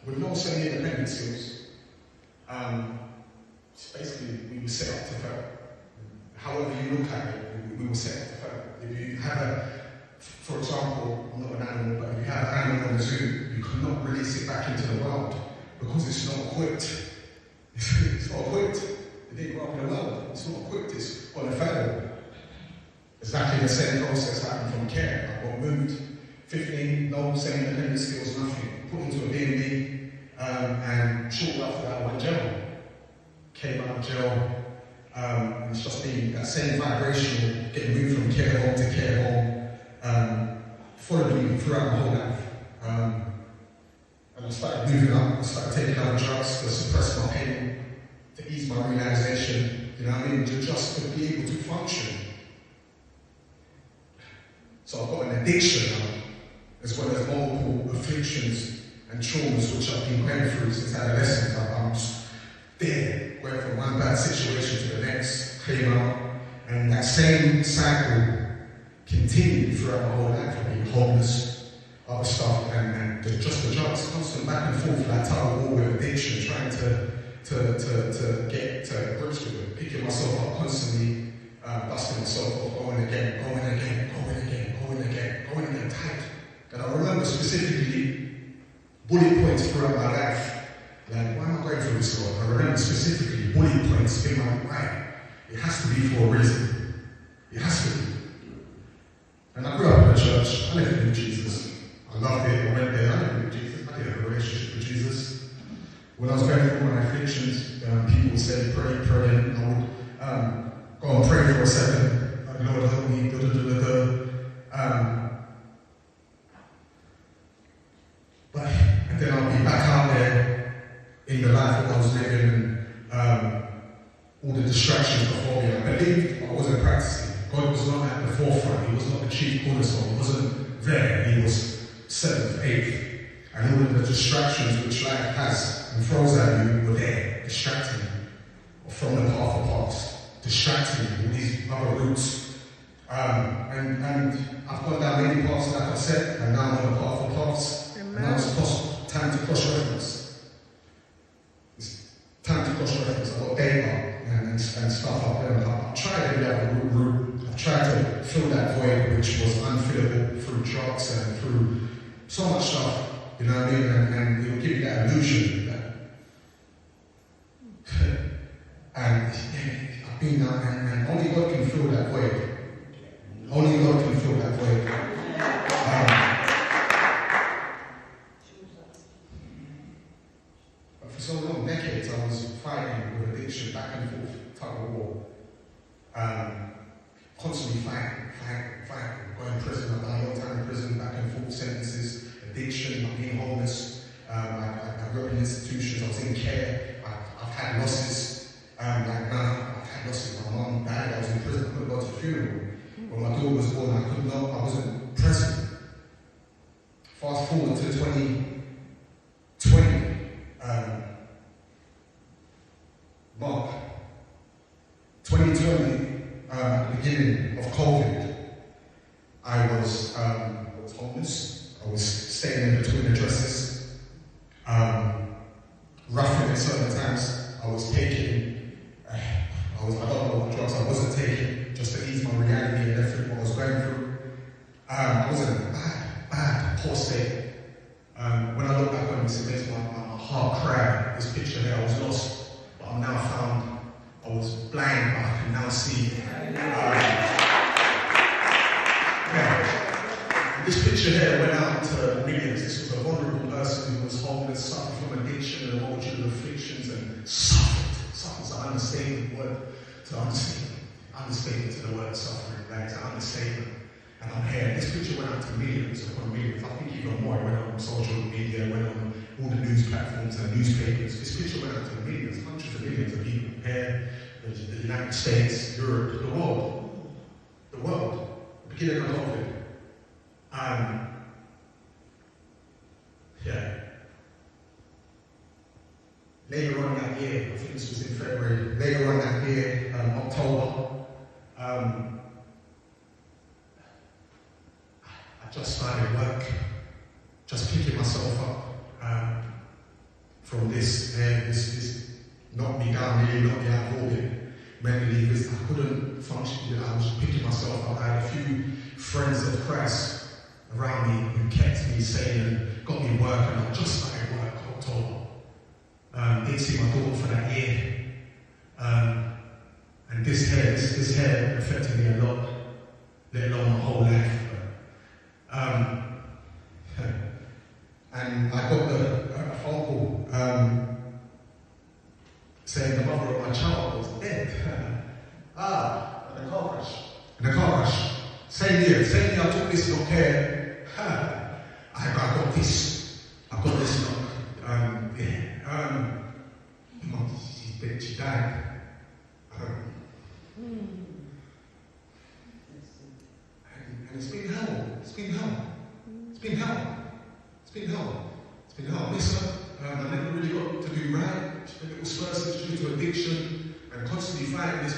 With no semi-independent skills, basically we were set up to fail. However you look at it, we were set up to fail. If you have for example, I'm not an animal, but if you have an animal in the zoo, you cannot release it back into the world because it's not equipped. It's not equipped. It didn't grow up in the world. It's not equipped. It's on a fail. Exactly the same process happened from care. I got moved, 15, no semi-independent skills, nothing. Put into a B&B, and shortly after that I went to jail. Came out of jail, and it's just been that same vibration, getting moved from care home to care home, followed me throughout my whole life. And I started moving up, I started taking out drugs to suppress my pain, to ease my realization, you know what I mean, just to be able to function. So I've got an addiction now, as well as multiple afflictions and traumas which I've been going through since adolescence. I'm just there, went from one bad situation to the next, came out, and that same cycle continued throughout my whole life. I've been homeless, other stuff, and just the drugs, constant back and forth, like tug of war with addiction, trying to get to grips with it, picking myself up constantly, busting myself up, going again, tight. And I remember specifically bullet points throughout my life. Like, why am I going through this, Lord? I remember specifically bullet points in my life. It has to be for a reason. It has to be. And I grew up in a church. I never knew Jesus. I loved it. I went there. I never knew Jesus. I didn't have a relationship with Jesus. When I was going through my afflictions, people would say, pray, and I would go and pray for a second. Lord, help me, and then I'll be back out there in the life that I was living, and all the distractions before me. I believed I wasn't practicing. God was not at the forefront. He was not the chief cornerstone. He wasn't there. He was seventh, eighth. And all of the distractions which life has and throws at you were there, distracting you from the path of past, distracting you, all these other routes. And I've gone down many paths, like I said, and now I'm on the path of paths. Amen. And now it's time to cross-reference. It's time to cross-reference. I've got data and stuff up there. I've tried every other route. I've tried to fill that void which was unfillable through drugs and through so much stuff, you know what I mean? And it will give you that illusion that and I've been there, and only God can fill that void. Only God can fill that void. But for so long, decades, I was fighting with addiction, back and forth, tug of war. Constantly fighting, going to prison. I've done a long time in prison, back and forth sentences, addiction, being homeless. I grew up in institutions, I was in care. I've had losses. Like now, I've had losses. My mum died, I was in prison, I couldn't go to the funeral. When my daughter was born, I wasn't present. Fast forward to 2020, Mark. 2020, at the beginning of COVID, I was homeless. I was staying in between addresses. Roughly at certain times, I was taking, I don't know what drugs I wasn't taking, just to ease my reality and everything what I was going through. I was in a bad, poor state. When I look back on this, it makes my heart cry. This picture here, I was lost, but I'm now found. I was blind, but I can now see. This picture here went out to millions. This was a vulnerable person who was homeless, suffering from addiction and a multitude of afflictions, and suffered. Suffer's an understatement word to understatement. Understatement to the word suffering, that is an understatement. And I'm here. This picture went out to millions upon millions. I think even more. It went on social media, it went on all the news platforms and newspapers. This picture went out to millions, hundreds of millions of people here, the United States, Europe, the world. The beginning of COVID. Later on that year, I think this was in February, later on that year, October, I just started work, just picking myself up. from this, and this knocked me down, really knocked me out of orbit mentally, because I couldn't function. I was picking myself up. I had a few friends of Christ around me who kept me sane and got me working. I just started work October. Didn't see my daughter for that year. And this hair affected me a lot, let alone my whole life. And I got a phone call saying the mother of my child was dead. In a car crash. In a car crash. Same year, I took this long hair. I got this. I got this look. She's dead. She died. And it's been hell. It's been hell. It's been hell. It's been hell. It's been hell. I miss her. I never really got to do right. She had little spurs due to addiction and constantly fighting this.